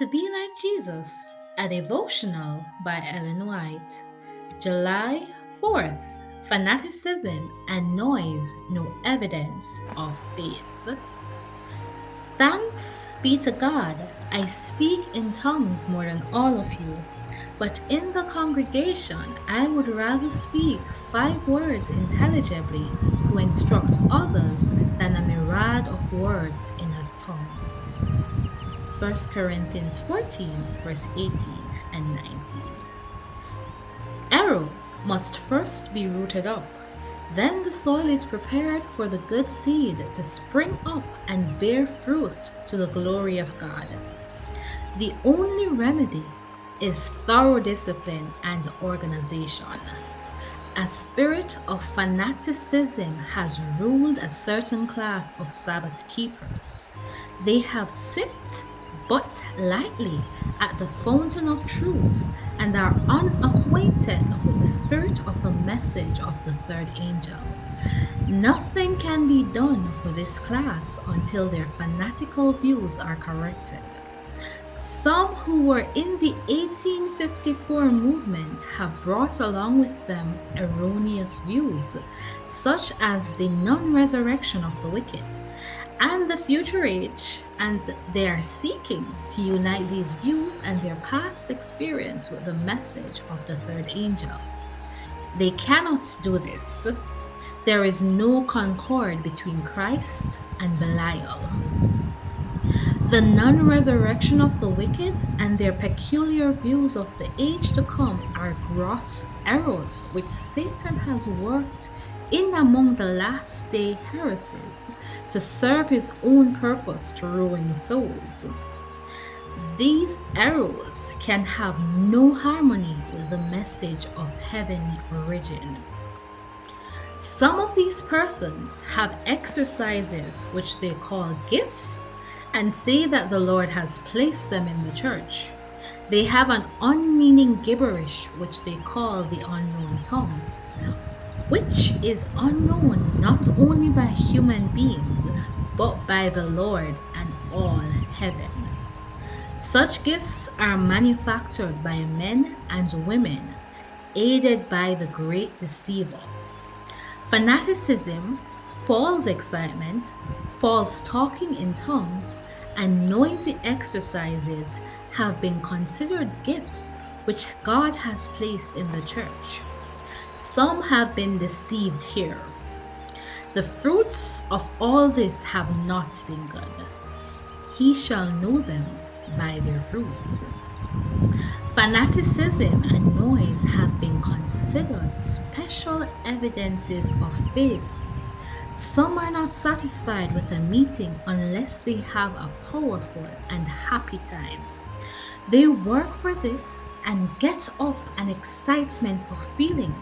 To Be Like Jesus, a devotional by Ellen White. July 4th. Fanaticism and noise, no evidence of faith. Thanks be to God, I speak in tongues more than all of you. But in the congregation, I would rather speak 5 words intelligibly to instruct others than a myriad of words in a tongue. 1 Corinthians 14, verse 18 and 19. Arrow must first be rooted up. Then the soil is prepared for the good seed to spring up and bear fruit to the glory of God. The only remedy is thorough discipline and organization. A spirit of fanaticism has ruled a certain class of Sabbath keepers. They have sipped but lightly at the fountain of truth and are unacquainted with the spirit of the message of the third angel. Nothing can be done for this class until their fanatical views are corrected. Some who were in the 1854 movement have brought along with them erroneous views, such as the non-resurrection of the wicked and the future age, and they are seeking to unite these views and their past experience with the message of the third angel. They cannot do this. There is no concord between Christ and Belial. The non-resurrection of the wicked and their peculiar views of the age to come are gross errors which Satan has worked in among the last day heresies to serve his own purpose to ruin souls. These errors can have no harmony with the message of heavenly origin. Some of these persons have exercises which they call gifts and say that the Lord has placed them in the church. They have an unmeaning gibberish which they call the unknown tongue, which is unknown not only by human beings, but by the Lord and all heaven. Such gifts are manufactured by men and women, aided by the great deceiver. Fanaticism, false excitement, false talking in tongues, and noisy exercises have been considered gifts which God has placed in the church. Some have been deceived here. The fruits of all this have not been good. He shall know them by their fruits. Fanaticism and noise have been considered special evidences of faith. Some are not satisfied with a meeting unless they have a powerful and happy time. They work for this and get up an excitement of feeling,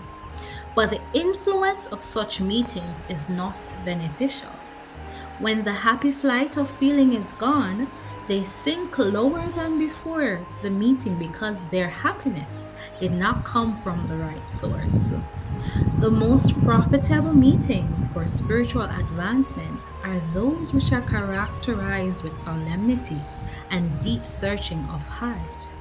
but the influence of such meetings is not beneficial. When the happy flight of feeling is gone, they sink lower than before the meeting because their happiness did not come from the right source. The most profitable meetings for spiritual advancement are those which are characterized with solemnity and deep searching of heart,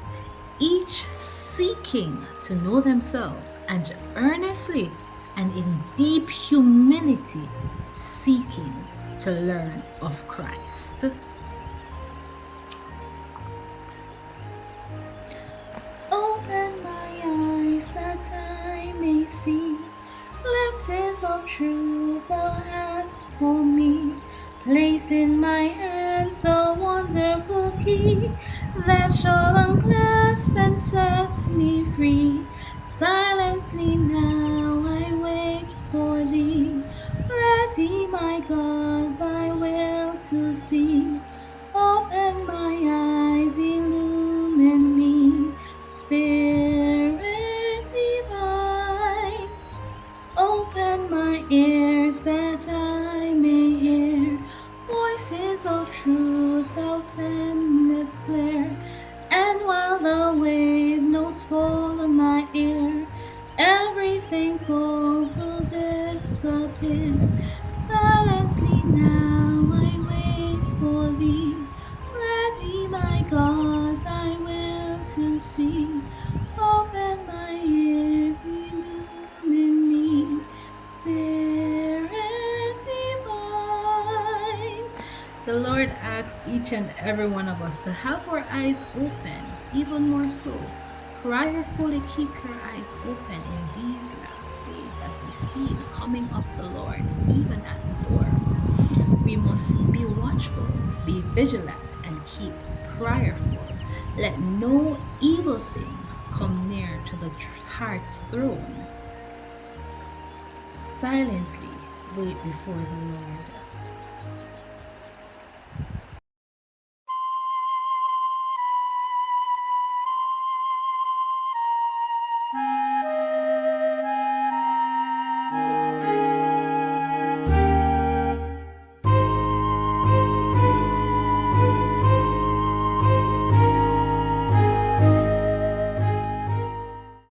each seeking to know themselves and earnestly and in deep humility seeking to learn of Christ. Open my eyes that I may see glimpses of truth thou hast for me. Place in my hands the wonderful key that shall unclasp and set me free. Silently now I wait for thee, ready, my God, thy will to see. Open my eyes, illumine me, Spirit divine. Open my ears that I may hear voices of truth thou sendest clear. And while the wave notes fall on my ear, everything false will disappear. Silently now I wait for thee, ready, my God, thy Lord asks each and every one of us to have our eyes open, even more so. Prayerfully keep your eyes open in these last days as we see the coming of the Lord, even at the door. We must be watchful, be vigilant, and keep prayerful. Let no evil thing come near to the heart's throne. Silently wait before the Lord.